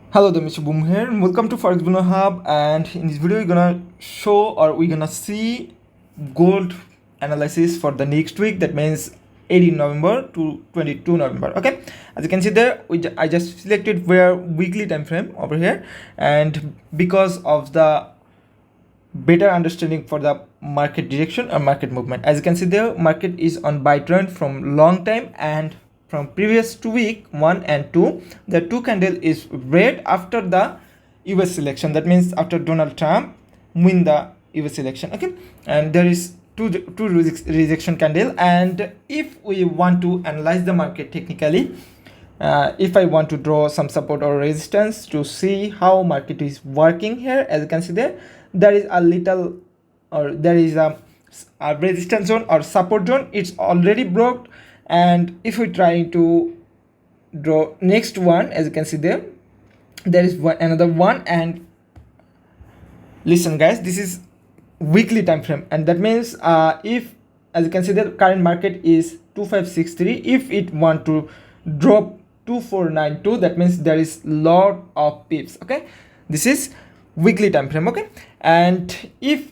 Hello, the Mr. Boom here. Welcome to Forex Buno Hub, and in this video, we're gonna show or we're gonna see gold analysis for the next week. That means 18 November to 22 November. Okay, as you can see there, I just selected where weekly time frame over here, and because of the better understanding for the market direction or market movement, as you can see there, market is on buy trend from long time, and from previous 2 week 1 and 2, the two candle is red after the US election. That means after Donald Trump win the US election. Okay, and there is two rejection candle. And if we want to analyze the market technically, if I want to draw some support or resistance to see how market is working here, as you can see there is a little, or there is a resistance zone or support zone. It's already broke, and if we try to draw next one, as you can see there is another one. And listen guys, this is weekly time frame, and that means if, as you can see, the current market is 2563, if it want to drop 2492, that means there is lot of pips. Okay, this is weekly time frame. Okay, and if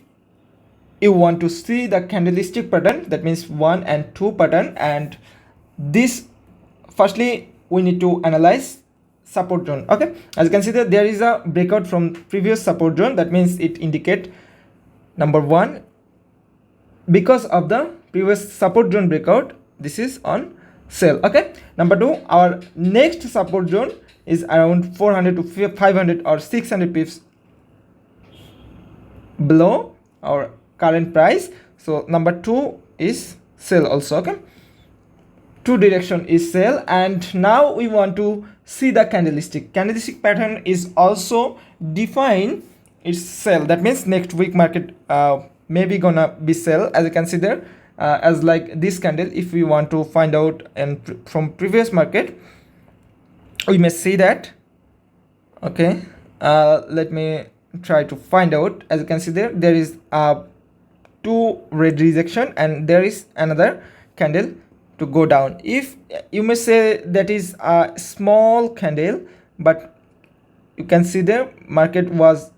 you want to see the candlestick pattern, that means 1 and 2 pattern, and this, firstly we need to analyze support zone. Okay, as you can see there is a breakout from previous support zone. That means it indicate number one, because of the previous support zone breakout, this is on sell. Okay, number two, our next support zone is around 400 to 500 or 600 pips below our current price. So number two is sell also. Okay, two direction is sell. And now we want to see the candlestick pattern is also defined, it's sell. That means next week market maybe gonna be sell, as you can see there, as like this candle. If we want to find out and from previous market, we may see that. Okay, let me try to find out. As you can see there is two red rejection, and there is another candle to go down. If you may say that is a small candle, but you can see there market was,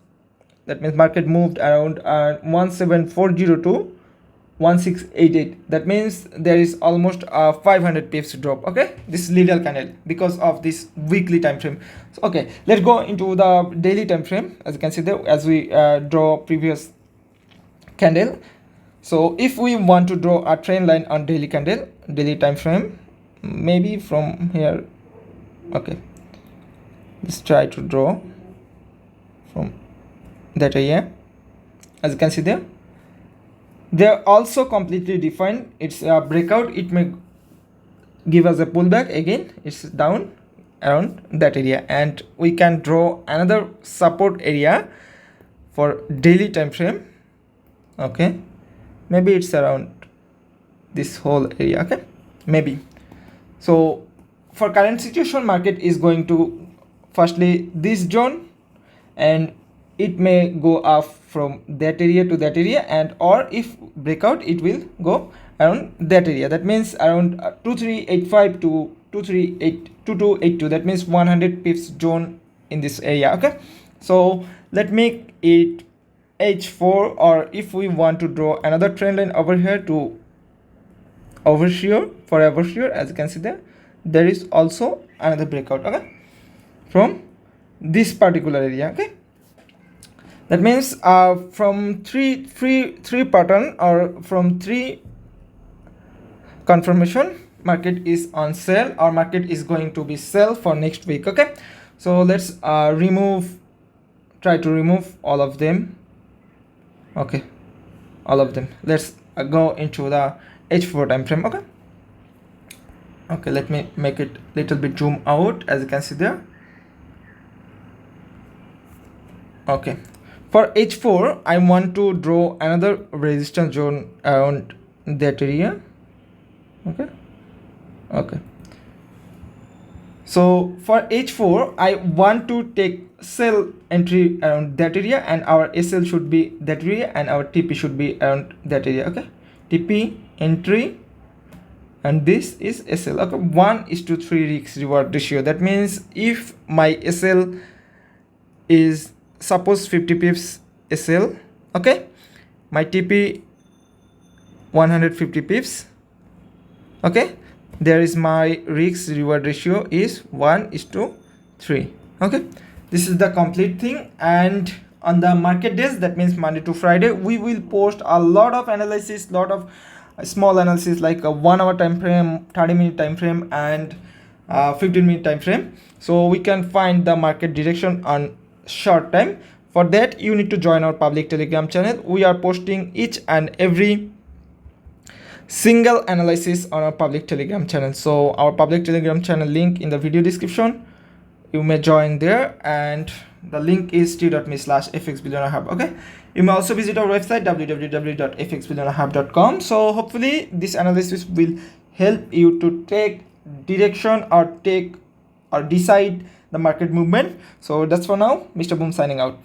that means market moved around 17402 to 1688. That means there is almost 500 pips drop. Okay, this little candle because of this weekly time frame. So, okay, let's go into the daily time frame. As you can see there, as we draw previous candle. So if we want to draw a trend line on daily candle, daily time frame, maybe from here. Okay, let's try to draw from that area. As you can see there, they're also completely defined. It's a breakout, it may give us a pullback, again it's down around that area, and we can draw another support area for daily time frame. Okay, maybe it's around this whole area. Okay, maybe. So for current situation, market is going to firstly this zone, and it may go up from that area to that area, and or if breakout, it will go around that area. That means around 2385 to 2282. That means 100 pips zone in this area. Okay, so let make it H4, or if we want to draw another trend line over here to overshoot, for overshoot, as you can see there is also another breakout. Okay, from this particular area. Okay, that means from three pattern, or from three confirmation, market is on sell, or market is going to be sell for next week. Okay, so let's try to remove all of them. Okay, all of them. Let's go into the H4 time frame. Okay, okay, let me make it little bit zoom out, as you can see there. Okay, for H4 I want to draw another resistance zone around that area. Okay, okay, so for H4 I want to take sell entry around that area, and our SL should be that area, and our TP should be around that area. Okay, TP entry, and this is SL. Okay, 1:3 risk reward ratio. That means if my SL is suppose 50 pips a sell. Okay, my TP 150 pips. Okay, there is my risk reward ratio is 1:3. Okay, this is the complete thing. And on the market days, that means Monday to Friday, we will post a lot of analysis, lot of small analysis like a 1 hour time frame, 30-minute time frame, and 15-minute time frame, so we can find the market direction on short time. For that, you need to join our public Telegram channel. We are posting each and every single analysis on our public Telegram channel. So our public Telegram channel link in the video description, you may join there, and the link is t.me/fxbillionaireHub. Okay, you may also visit our website www.fxbillionaireHub.com. so hopefully this analysis will help you to take direction or decide the market movement. So that's for now. Mr. Boom signing out.